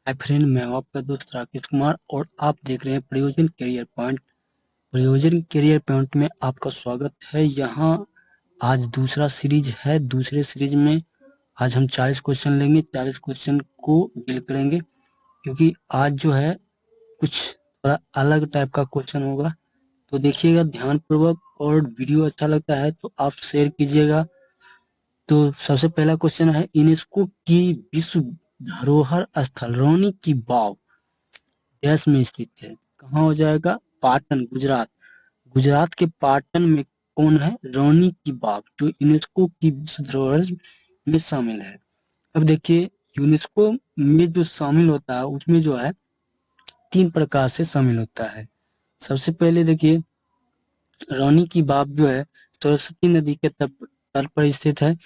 Hi friend, मैं हूं आपका दोस्त राकेश कुमार और आप देख रहे हैं प्रयोजन करियर पॉइंट। प्रयोजन करियर पॉइंट में आपका स्वागत है। यहाँ आज दूसरा सीरीज है। दूसरे सीरीज में आज हम 40 क्वेश्चन लेंगे। 40 क्वेश्चन को डील करेंगे क्योंकि आज जो है कुछ थोड़ा अलग टाइप का क्वेश्चन होगा। तो देखिएगा ध्यानपूर्वक, और वीडियो अच्छा लगता है तो आप शेयर कीजिएगा। तो सबसे पहला क्वेश्चन है, यूनेस्को की विश्व धरोहर स्थल रौनी की वाव देश में स्थित है। कहाँ हो जाएगा? पाटन, गुजरात। गुजरात के पाटन में कौन है? रौनी की वाव, जो यूनेस्को की विश्व धरोहर में शामिल है। अब देखिए, यूनेस्को में जो शामिल होता है उसमें जो है 3 प्रकार से शामिल होता है। सबसे पहले देखिए, रौनी की वाव जो है सरस्वती नदी के तट पर स्थित है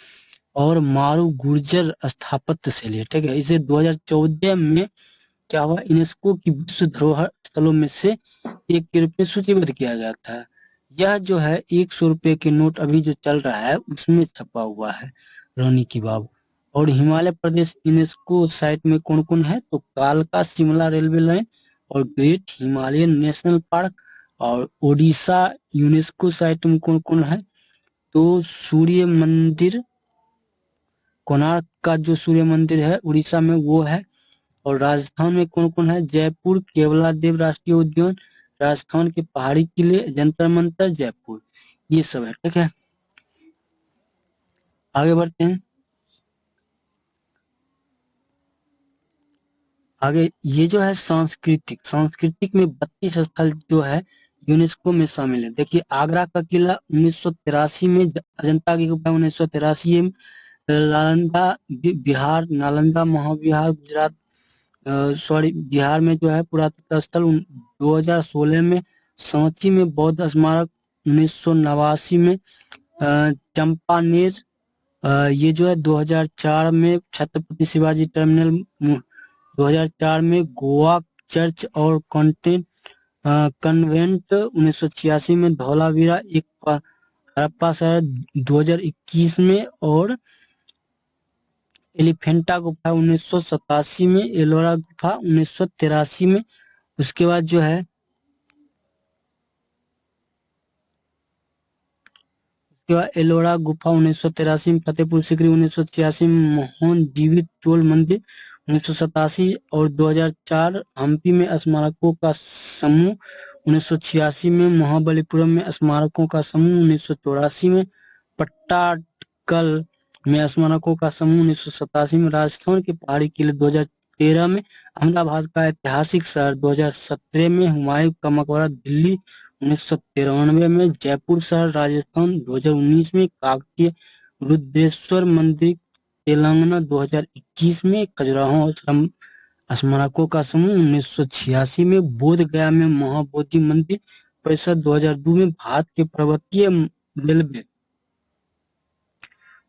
और मारू गुर्जर स्थापत्य शैली है। ठीक है, इसे 2014 में क्या हुआ, यूनेस्को की विश्व धरोहर स्थलों में से एक के रूप में सूचीबद्ध किया गया था। यह जो है 100 रुपए के नोट अभी जो चल रहा है उसमें छपा हुआ है रौनी की वाव। और हिमालय प्रदेश यूनेस्को साइट में कौन कौन है? तो कालका शिमला रेलवे लाइन और ग्रेट हिमालयन नेशनल पार्क। और ओडिशा यूनेस्को साइट में कौन कौन है? तो सूर्य मंदिर, कोणार्क का जो सूर्य मंदिर है उड़ीसा में वो है। और राजस्थान में कौन कौन है? जयपुर केवलादेव राष्ट्रीय उद्यान, राजस्थान के पहाड़ी किले, जंतर मंतर जयपुर, ये सब है। ठीक है, आगे बढ़ते हैं। आगे ये जो है सांस्कृतिक में 32 स्थल जो है यूनेस्को में शामिल है। देखिए, आगरा का किला 1983 में, अजंता की गुफा 1983 में, नालंदा बिहार, नालंदा महाविहार गुजरात, सॉरी बिहार में जो है पुरातत्व स्थल 2016 में, सांची में बौद्ध स्मारक 1989 में, चंपानेर ये जो है 2004 में, छत्रपति शिवाजी टर्मिनल 2004 में, गोवा चर्च और कन्वेंट 1986 में, धौलावीरा एक हड़प्पा शहर 2021 में, और एलिफेंटा गुफा 1987 में, एलोरा गुफा 1983 में। उसके बाद जो है एलोरा गुफा 1983 में, फतेहपुर सीकरी 1986 में, मोहन जीवित चोल मंदिर 1987 और 2004, हम्पी में स्मारकों का समूह 1986 में, महाबलीपुरम में स्मारकों का समूह 1984 में, पट्टाडकल में स्मारकों का समूह 1987 में, राजस्थान के पहाड़ी किले 2013 में, अहमदाबाद का ऐतिहासिक शहर 2017 में, हुमायूं का मकबरा दिल्ली 1993 में, जयपुर शहर राजस्थान 2019 में, काकतीय रुद्रेश्वर मंदिर तेलंगाना 2021 में, खजुराहो स्मारकों का समूह 1986 में, बोध गया में महाबोधि मंदिर परिषद 2002 में, भारत के पर्वतीय रेलवे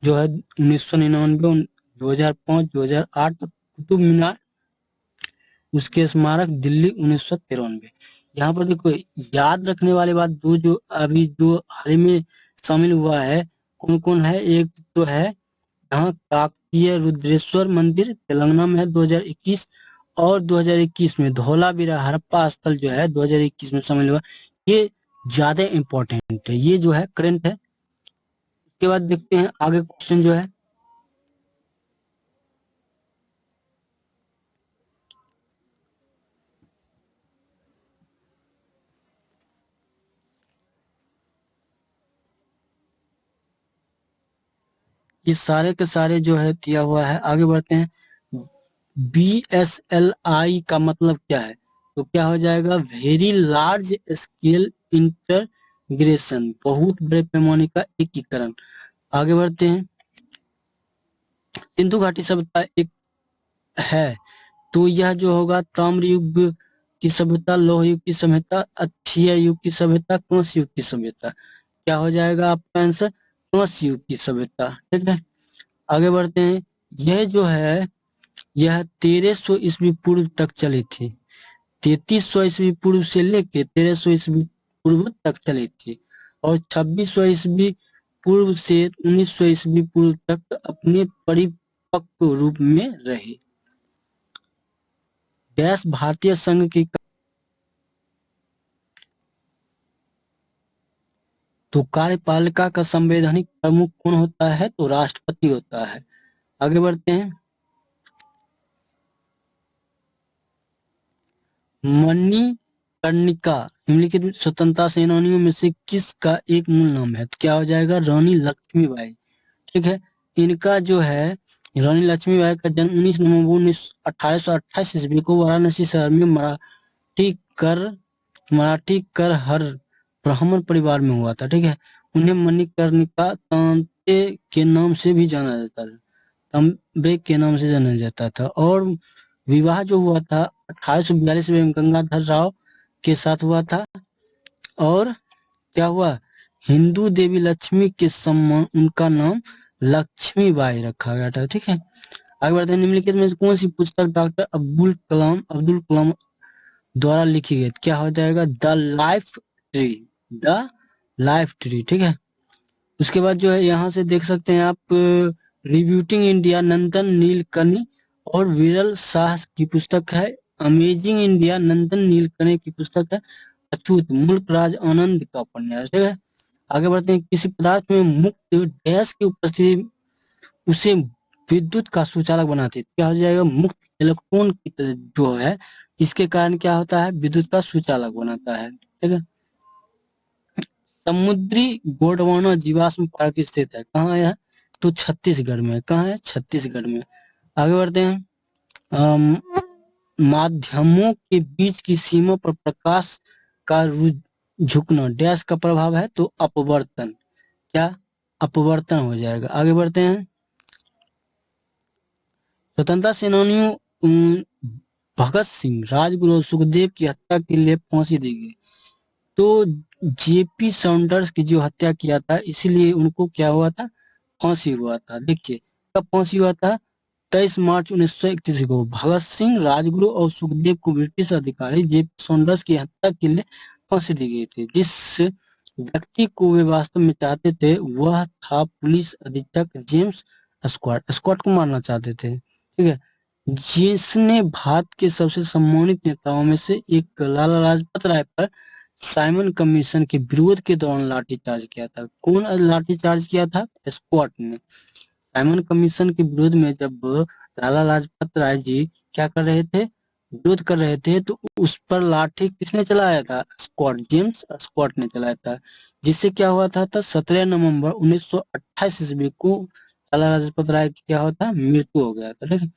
जो है 1999, 2005, 2008, कुतुब मीनार उसके स्मारक दिल्ली 1993। यहाँ पर देखो, याद रखने वाली बात दो जो अभी जो हाल ही में शामिल हुआ है, कौन कौन है? एक तो है यहाँ काकतीय रुद्रेश्वर मंदिर तेलंगाना में है 2021, और 2021 में धौलावीरा हड़प्पा स्थल जो है 2021 में शामिल हुआ। ये ज्यादा इंपॉर्टेंट है, ये जो है करंट है। उसके बाद देखते हैं आगे क्वेश्चन जो है, ये सारे के सारे जो है दिया हुआ है। आगे बढ़ते हैं। BSLI का मतलब क्या है? तो क्या हो जाएगा? वेरी लार्ज स्केल इंटीग्रेशन, बहुत बड़े पैमाने का एकीकरण। आगे बढ़ते हैं। सिंधु घाटी सभ्यता एक है, तो यह जो होगा ताम्र युग की सभ्यता, लौह युग की सभ्यता, अक्षीय युग की सभ्यता, कांस्य युग की सभ्यता। क्या हो जाएगा आपका आंसर? कांस्य युग की सभ्यता। ठीक है, आगे बढ़ते हैं। यह जो है यह 1300 ईस्वी पूर्व तक चली थी। 3300 ईस्वी पूर्व से लेके 1300 ईस्वी पूर्व तक चली थी, और 2600 ईस्वी पूर्व से 1900 ईस्वी पूर्व तक अपने परिपक्व रूप में रही। डैश भारतीय संघ की, तो कार्यपालिका का संवैधानिक प्रमुख कौन होता है? तो राष्ट्रपति होता है। आगे बढ़ते हैं। मणिकर्णिका निम्नलिखित स्वतंत्रता सेनानियों में से किसका एक मूल नाम है? तो क्या हो जाएगा? रानी लक्ष्मीबाई। ठीक है, इनका जो है रानी लक्ष्मीबाई का जन्म 19 नवंबर 1828 ईस्वी को वाराणसी शहर में मराठी कर हर ब्राह्मण परिवार में हुआ था। ठीक है, उन्हें मणिकर्णिका तांबे के नाम से भी जाना जाता था, तांबे के नाम से जाना जाता था। और विवाह जो हुआ था 1842 में गंगाधर राव के साथ हुआ था। और क्या हुआ? हिंदू देवी लक्ष्मी के सम्मान उनका नाम लक्ष्मीबाई रखा गया था। ठीक है, आगे बढ़ते हैं। निम्नलिखित में से कौन सी पुस्तक डॉक्टर अब्दुल कलाम द्वारा लिखी गई? क्या हो जाएगा? The life tree. The life tree. ठीक है, उसके बाद जो है यहाँ से देख सकते हैं आप, रिब्यूटिंग इंडिया नंदन नीलकणी और विरल शाह की पुस्तक है। अमेजिंग इंडिया नंदन नीलकणी की पुस्तक है। अछूत मुल्क राज आनंद का उपन्यास। ठीक है, आगे बढ़ते हैं। किसी पदार्थ में मुक्त डैश की उपस्थिति उसे विद्युत का सुचालक बनाती है। क्या हो जाएगा? मुक्त इलेक्ट्रॉन की जो है, इसके कारण क्या होता है? विद्युत का सुचालक बनाता है। ठीक है, समुद्री गोंडवाना जीवाश्म पार्क स्थित है। कहाँ है? तो छत्तीसगढ़ में। कहाँ है? छत्तीसगढ़ में। आगे बढ़ते हैं। अम, माध्यमों के बीच की सीमा पर प्रकाश का झुकना डैश का प्रभाव है? तो अपवर्तन। क्या? अपवर्तन हो जाएगा। आगे बढ़ते हैं। स्वतंत्रता सेनानियों भगत सिंह, राजगुरु और सुखदेव की हत्या के लिए फांसी दी गई। तो जेपी सॉन्डर्स की जो हत्या किया था, इसीलिए उनको क्या हुआ था? फांसी हुआ था। देखिए कब फांसी हुआ था? 23 मार्च 1931 को भगत सिंह, राजगुरु और सुखदेव को ब्रिटिश अधिकारी जेपी सॉन्डर्स की हत्या के लिए फांसी दी गई थी। जिस व्यक्ति को वे वास्तव में चाहते थे वह था पुलिस अधीक्षक जेम्स स्कॉट। स्कॉट को मारना चाहते थे। ठीक है, जिसने भारत के सबसे सम्मानित नेताओं में से एक लाला लाजपत राय पर साइमन कमीशन के विरोध के दौरान लाठीचार्ज किया था। कौन लाठीचार्ज किया था? स्कॉट ने। साइमन कमीशन के विरोध में जब लाला लाजपत राय जी क्या कर रहे थे? विरोध कर रहे थे, तो उस पर लाठी किसने चलाया था? स्कॉट, जेम्स स्कॉट ने चलाया था। जिससे क्या हुआ था? 17 नवंबर 1928 ईस्वी को लाला लाजपत राय की क्या होता? मृत्यु हो गया था। ठीक है,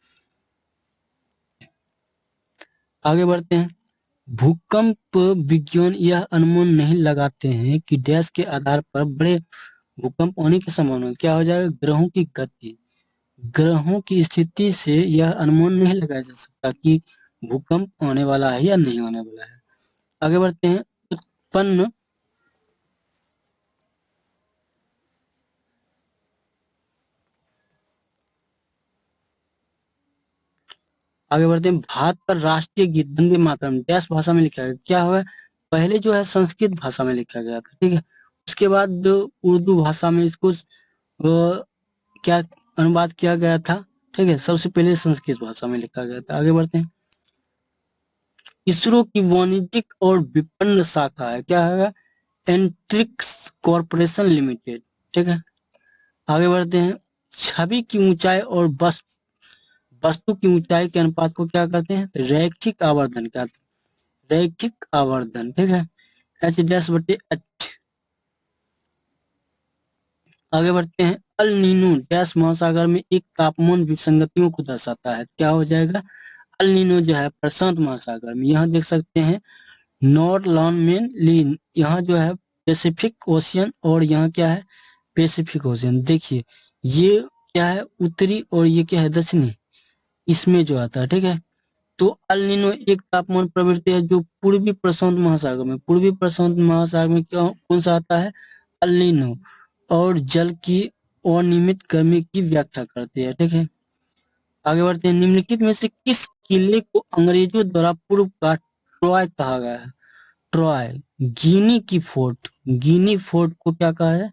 आगे बढ़ते हैं। भूकंप विज्ञान यह अनुमान नहीं लगाते हैं कि डैश के आधार पर बड़े भूकंप होने की संभावना। क्या हो जाएगा? ग्रहों की गति। ग्रहों की स्थिति से यह अनुमान नहीं लगाया जा सकता कि भूकंप होने वाला है या नहीं होने वाला है। आगे बढ़ते हैं। उत्पन्न आगे बढ़ते हैं। भारत का राष्ट्रीय गीत वंदे मातरम डैश भाषा में लिखा गया। क्या हुआ? पहले जो है संस्कृत भाषा में लिखा गया था। ठीक है, उसके बाद जो उर्दू भाषा में इसको क्या अनुवाद किया गया था? ठीक है, सबसे पहले संस्कृत भाषा में लिखा गया था। आगे बढ़ते हैं। इसरो की वाणिज्यिक और विपणन शाखा है। क्या है? Antrix corporation limited. ठीक है, आगे बढ़ते हैं। छवि की ऊंचाई और वस्तु की ऊंचाई के अनुपात को क्या कहते हैं? रैखिक आवर्धन कहते हैं। रैखिक आवर्धन। ठीक है, एच डैश बटे एच। आगे बढ़ते हैं। अल नीनो डैश महासागर में एक तापमान विसंगतियों को दर्शाता है। क्या हो जाएगा? अल नीनो जो है प्रशांत महासागर में, यहाँ देख सकते हैं नॉर्थ लॉन में लीन, यहाँ जो है पैसिफिक ओशियन और यहाँ क्या है? Pacific ocean. देखिए ये क्या है? उत्तरी और ये क्या है? दक्षिणी, इसमें जो आता है। ठीक है, तो अल नीनो एक तापमान प्रवृत्ति है जो पूर्वी प्रशांत महासागर में, पूर्वी प्रशांत महासागर में क्या कौन सा आता है? अल नीनो, और जल की अनियमित गर्मी की व्याख्या करती है। ठीक है, आगे बढ़ते हैं। निम्नलिखित में से किस किले को अंग्रेजों द्वारा पूर्व का ट्रॉय कहा गया है? ट्रॉय, गिनी की फोर्ट। गिनी फोर्ट को क्या कहा है?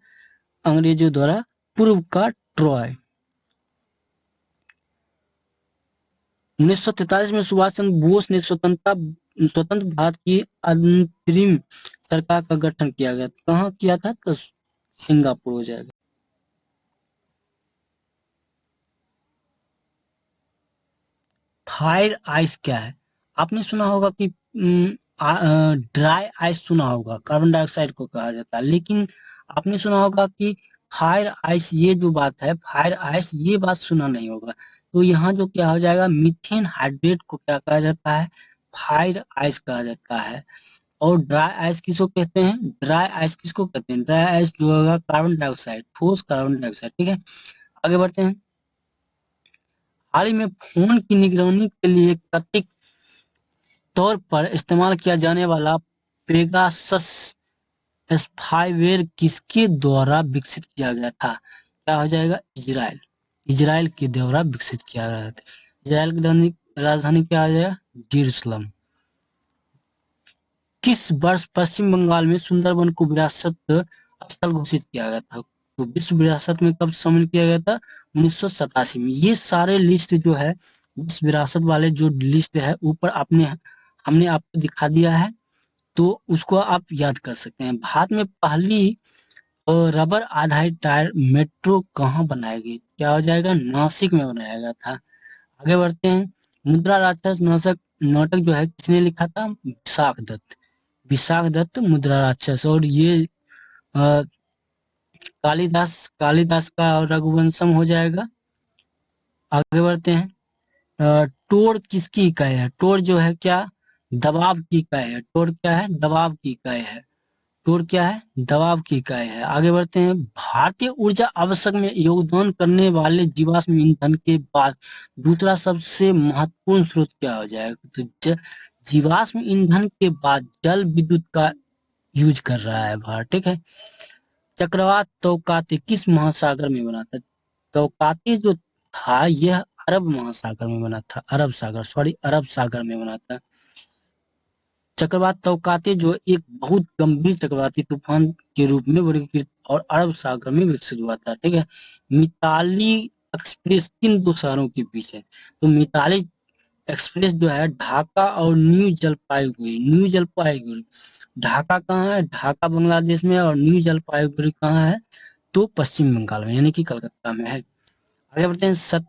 अंग्रेजों द्वारा पूर्व का ट्रॉय। 1943 में सुभाष चंद्र बोस ने स्वतंत्र भारत की अंतरिम सरकार का गठन किया गया। कहाँ किया था? तो सिंगापुर हो जाएगा। फायर आइस क्या है? आपने सुना होगा कि ड्राई आइस सुना होगा, कार्बन डाइऑक्साइड को कहा जाता है, लेकिन आपने सुना होगा कि फायर आइस, ये जो बात है फायर आइस, ये बात सुना नहीं होगा। तो यहाँ जो क्या हो जाएगा, मीथेन हाइड्रेट को क्या कहा जाता है? फायर आइस कहा जाता है। और ड्राई आइस किसको कहते हैं? ड्राई आइस किसको कहते हैं? ड्राई आइस जो होगा कार्बन डाइऑक्साइड, ठोस कार्बन डाइऑक्साइड। ठीक है, आगे बढ़ते हैं। हाल ही में फोन की निगरानी के लिए कथित तौर पर इस्तेमाल किया जाने वाला पेगासस स्पाईवेयर किसके द्वारा विकसित किया गया था? क्या हो जाएगा? इजराइल। इजराइल के द्वारा विकसित किया गया था। इजराइल की राजधानी क्या आ जाएगा? जेरूसलम। किस वर्ष पश्चिम बंगाल में सुंदरबन को विरासत स्थल घोषित किया गया था? तो विश्व विरासत में कब शामिल किया गया था? 1987 में। ये सारे लिस्ट जो है, विश्व विरासत वाले जो लिस्ट है, ऊपर हमने आपको दिखा दिया है, तो उसको आप याद कर सकते हैं। भारत में पहली रबर आधारित टायर मेट्रो कहाँ बनाई गई? क्या हो जाएगा? नासिक में बनाया गया था। आगे बढ़ते हैं। मुद्रा राक्षस नाटक नाटक जो है किसने लिखा था? विशाख दत्त। विशाख दत्त मुद्रा राक्षस। और ये कालिदास का रघुवंशम हो जाएगा। आगे बढ़ते हैं। टोर किसकी इकाई है? टोर जो है क्या? दबाव की इकाई है। टोर क्या है? दबाव की इकाई है। टोर क्या है? दबाव की इकाई है। आगे बढ़ते हैं। भारतीय ऊर्जा आवश्यक में योगदान करने वाले जीवाश्म ईंधन के बाद दूसरा सबसे महत्वपूर्ण स्रोत क्या हो जाएगा? तो जीवाश्म ईंधन के बाद जल विद्युत का यूज कर रहा है भारत। ठीक है। चक्रवात तौकाते किस महासागर में बना था? तौकाते जो था यह अरब महासागर में बना था। अरब सागर में बना था। चक्रवात तौकाते जो एक बहुत गंभीर चक्रवाती तूफान के रूप में वर्गीकृत और अरब सागर में विकसित हुआ था। ठीक है। मिताली एक्सप्रेस किन दो शहरों के बीच है? तो मिताली एक्सप्रेस जो है ढाका और न्यू जलपाईगुड़ी। ढाका कहाँ है? ढाका बांग्लादेश में। और न्यू जलपाईगुड़ी कहाँ है? तो पश्चिम बंगाल में, यानी कि कलकत्ता में है। आगे बढ़ते हैं।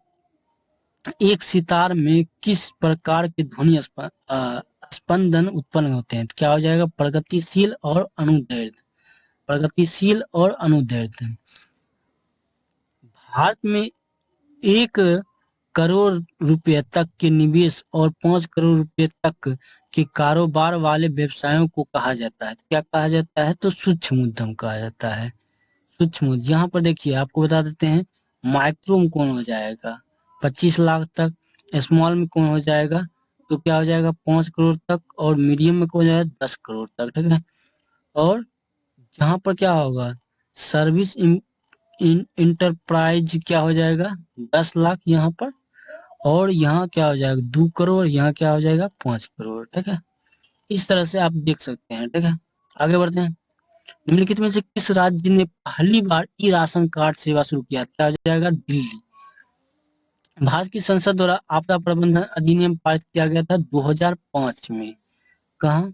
एक सितार में किस प्रकार के ध्वनि स्पंदन उत्पन्न होते हैं? क्या हो जाएगा? प्रगतिशील और अनुदैर्ध्य। प्रगतिशील और अनुदैर्ध्य। भारत में 1 करोड़ रुपए तक के निवेश और 5 करोड़ रुपए तक के कारोबार वाले व्यवसायों को कहा जाता है। क्या कहा जाता है? तो सूक्ष्म उद्यम कहा जाता है। सूक्ष्म उद्यम। यहाँ पर देखिए, आपको बता देते हैं। माइक्रो में कौन हो जाएगा? 25 लाख तक। स्मॉल में कौन हो जाएगा? तो क्या हो जाएगा? 5 करोड़ तक। और मीडियम में कौन हो जाएगा? 10 करोड़ तक। ठीक है। और यहाँ पर क्या होगा? सर्विस इंटरप्राइज क्या हो जाएगा? 10 लाख यहाँ पर। और यहाँ क्या हो जाएगा? 2 करोड़। यहाँ क्या हो जाएगा? 5 करोड़। ठीक है। इस तरह से आप देख सकते हैं। ठीक है। आगे बढ़ते हैं। निम्नलिखित में से किस राज्य ने पहली बार ई राशन कार्ड सेवा शुरू किया? क्या हो जाएगा? दिल्ली। भारत की संसद द्वारा आपदा प्रबंधन अधिनियम पारित किया गया था 2005 में। कहाँ?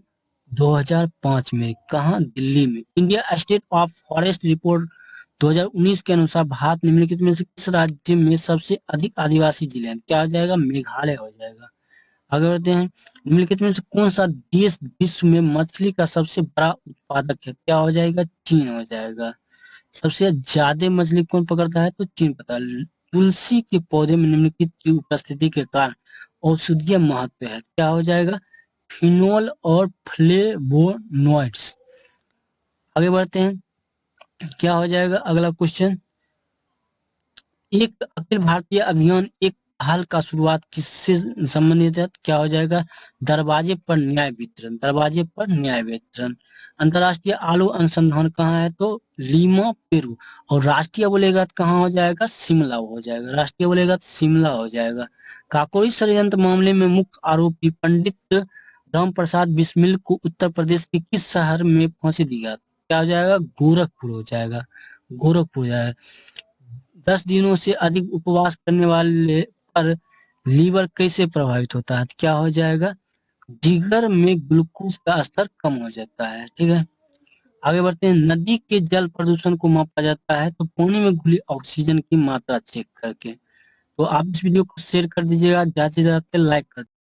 2005 में। कहाँ? दिल्ली में। India state of forest report 2019 के अनुसार भारत निम्नलिखित में से किस राज्य में सबसे अधिक आदिवासी जिले हैं? क्या हो जाएगा? मेघालय हो जाएगा। आगे बढ़ते हैं। निम्नलिखित में से कौन सा देश विश्व में मछली का सबसे बड़ा उत्पादक है? क्या हो जाएगा? चीन हो जाएगा। सबसे ज्यादा मछली कौन पकड़ता है? तो चीन पता। तुलसी के पौधे में निम्नलिखित की उपस्थिति के कारण औषधीय महत्व है। क्या हो जाएगा? फिनोल और फ्लेवोनोइड्स। आगे बढ़ते हैं। क्या हो जाएगा अगला क्वेश्चन? एक अखिल भारतीय अभियान एक हाल का शुरुआत किससे संबंधित है? क्या हो जाएगा? दरवाजे पर न्याय वितरण। दरवाजे पर न्याय वितरण। अंतरराष्ट्रीय आलू अनुसंधान कहाँ है? तो लीमा पेरू। और राष्ट्रीय बोलेगा तो कहाँ हो जाएगा? शिमला हो जाएगा। राष्ट्रीय बोलेगा तो शिमला हो जाएगा। काकोरी षड्यंत्र मामले में मुख्य आरोपी पंडित राम प्रसाद बिस्मिल को उत्तर प्रदेश के किस शहर में फांसी दी गई? क्या हो जाएगा? गोरखपुर हो जाएगा। गोरखपुर हो जाएगा। 10 दिनों से अधिक उपवास करने वाले पर लीवर कैसे प्रभावित होता है? तो क्या हो जाएगा, जिगर में ग्लूकोज का स्तर कम हो जाता है। ठीक है, आगे बढ़ते हैं। नदी के जल प्रदूषण को मापा जाता है तो पानी में घुली ऑक्सीजन की मात्रा चेक करके। तो आप इस वीडियो को शेयर कर दीजिएगा, ज्यादा से ज्यादा लाइक कर